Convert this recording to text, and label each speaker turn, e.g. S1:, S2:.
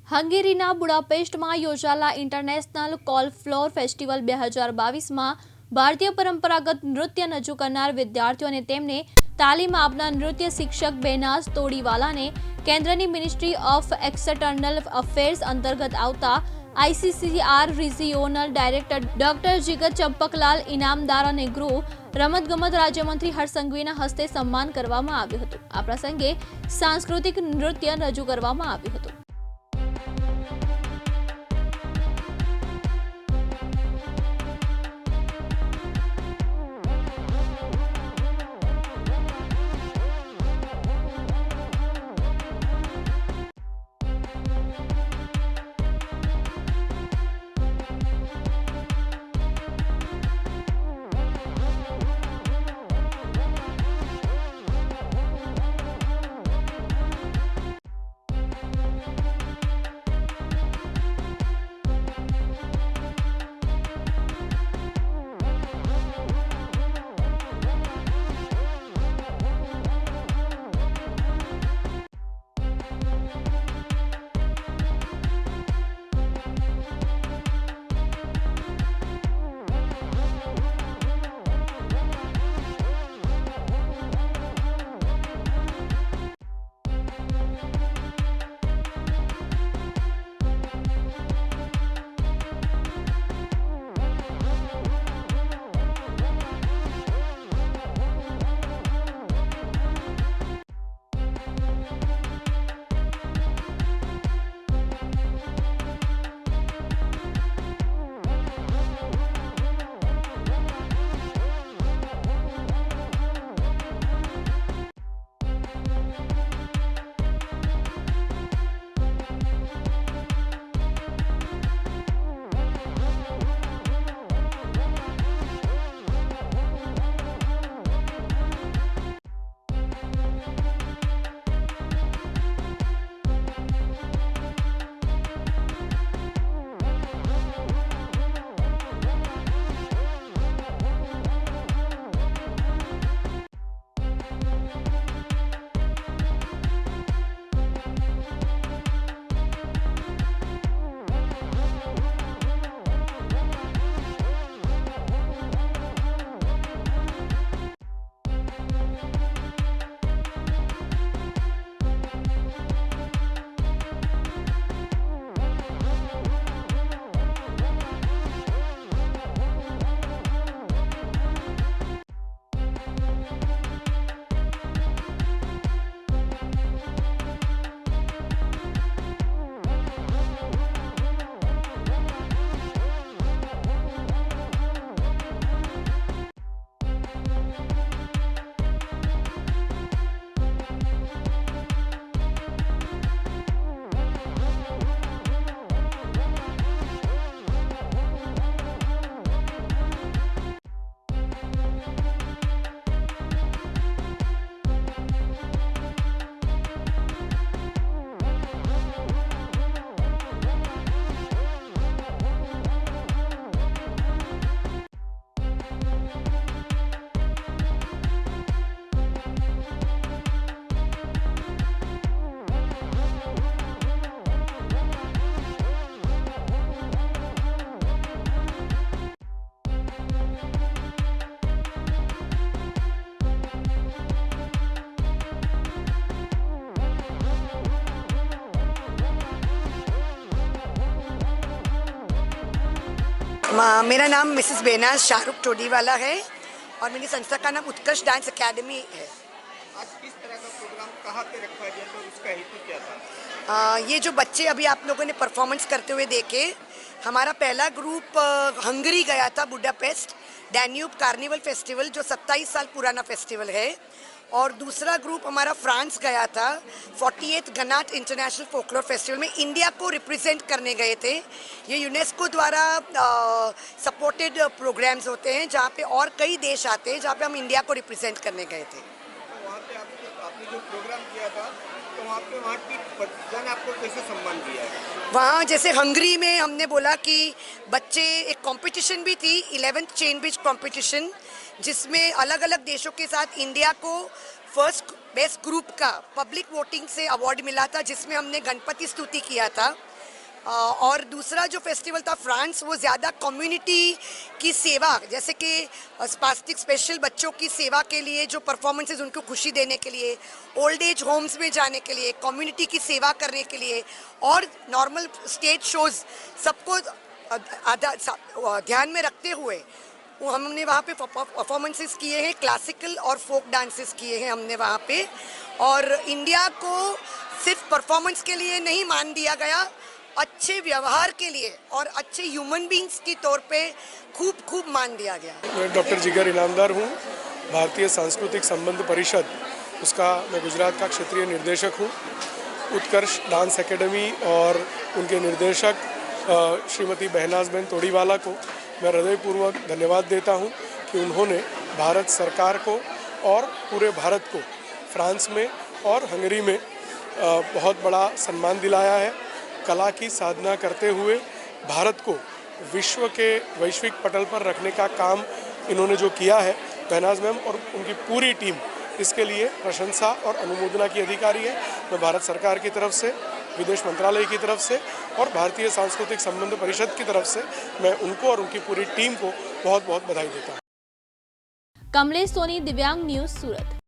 S1: હંગેરીના બુડાપેસ્ટમાં યોજાયેલા international call floor festival 2022માં ભારતીય પરંપરાગત નૃત્ય રજૂ કરનાર વિદ્યાર્થીઓ અને તેમને તાલીમ આપનાર નૃત્ય શિક્ષક બેનાઝ તોડીવાલાને કેન્દ્રની મિનિસ્ટ્રી ઓફ એક્સટર્નલ અફેર્સ અંતર્ગત આવતા આઈસીસીઆર રિજિયોનલ ડાયરેક્ટર ડોક્ટર જીગર ચંપકલાલ ઇનામદાર અને ગૃહ રમતગમત રાજ્યમંત્રી હર્ષ સંઘવીના હસ્તે સન્માન કરવામાં આવ્યું હતું। આ પ્રસંગે સાંસ્કૃતિક નૃત્ય રજૂ કરવામાં આવ્યું હતું।
S2: मेरा नाम मिसेस बेनाज शाहरुख टोडीवाला है और मेरी संस्था का नाम उत्कर्ष डांस एकेडमी है।
S3: आज किस तरह का प्रोग्राम कहाँ पे रखा गया तो उसका हेतु क्या था?
S2: ये जो बच्चे अभी आप लोगों ने परफॉर्मेंस करते हुए देखे, हमारा पहला ग्रुप हंगरी गया था, बुडापेस्ट डैन्यूब कार्निवल फेस्टिवल जो 27 साल पुराना फेस्टिवल है, और दूसरा ग्रुप हमारा फ्रांस गया था 48th गनाट इंटरनेशनल फोकलोर फेस्टिवल में। इंडिया को रिप्रेजेंट करने गए थे। ये यूनेस्को द्वारा सपोर्टेड प्रोग्राम्स होते हैं जहाँ पे और कई देश आते हैं, जहाँ पे हम इंडिया को रिप्रेजेंट करने गए थे।
S3: तो वहाँ पे आपने जो प्रोग्राम किया था तो वहाँ की जन आपको कैसे सम्मान दिया है?
S2: वहाँ जैसे हंगरी में हमने बोला कि बच्चे, एक कंपटीशन भी थी 11th चेन ब्रिज कंपटीशन, जिसमें अलग अलग देशों के साथ इंडिया को फर्स्ट बेस्ट ग्रुप का पब्लिक वोटिंग से अवार्ड मिला था, जिसमें हमने गणपति स्तुति किया था। और दूसरा जो फेस्टिवल था फ्रांस, वो ज़्यादा कम्युनिटी की सेवा, जैसे कि स्पास्टिक स्पेशल बच्चों की सेवा के लिए जो परफॉर्मेंसेज, उनको खुशी देने के लिए, ओल्ड एज होम्स में जाने के लिए, कम्युनिटी की सेवा करने के लिए, और नॉर्मल स्टेज शोज़ सबको ध्यान में रखते हुए वो हमने वहाँ पे परफॉर्मेंसेस किए हैं, क्लासिकल और फोक डांसेस किए हैं हमने वहाँ पे। और इंडिया को सिर्फ परफॉर्मेंस के लिए नहीं मान दिया गया, अच्छे व्यवहार के लिए और अच्छे ह्यूमन बींग्स के तौर पे खूब खूब मान दिया गया।
S4: मैं डॉक्टर जिगर इनामदार हूँ, भारतीय सांस्कृतिक संबंध परिषद, उसका मैं गुजरात का क्षेत्रीय निर्देशक हूँ। उत्कर्ष डांस एकेडमी और उनके निर्देशक श्रीमती बहनाज़बेन तोड़ीवाला को मैं हृदयपूर्वक धन्यवाद देता हूँ कि उन्होंने भारत सरकार को और पूरे भारत को फ्रांस में और हंगरी में बहुत बड़ा सम्मान दिलाया है। कला की साधना करते हुए भारत को विश्व के वैश्विक पटल पर रखने का काम इन्होंने जो किया है, बहनाज़ मैम और उनकी पूरी टीम इसके लिए प्रशंसा और अनुमोदना की अधिकारी है। मैं भारत सरकार की तरफ से, विदेश मंत्रालय की तरफ से और भारतीय सांस्कृतिक संबंध परिषद की तरफ से मैं उनको और उनकी पूरी टीम को बहुत बहुत बधाई देता हूँ।
S1: कमलेश सोनी, दिव्यांग न्यूज़, सूरत।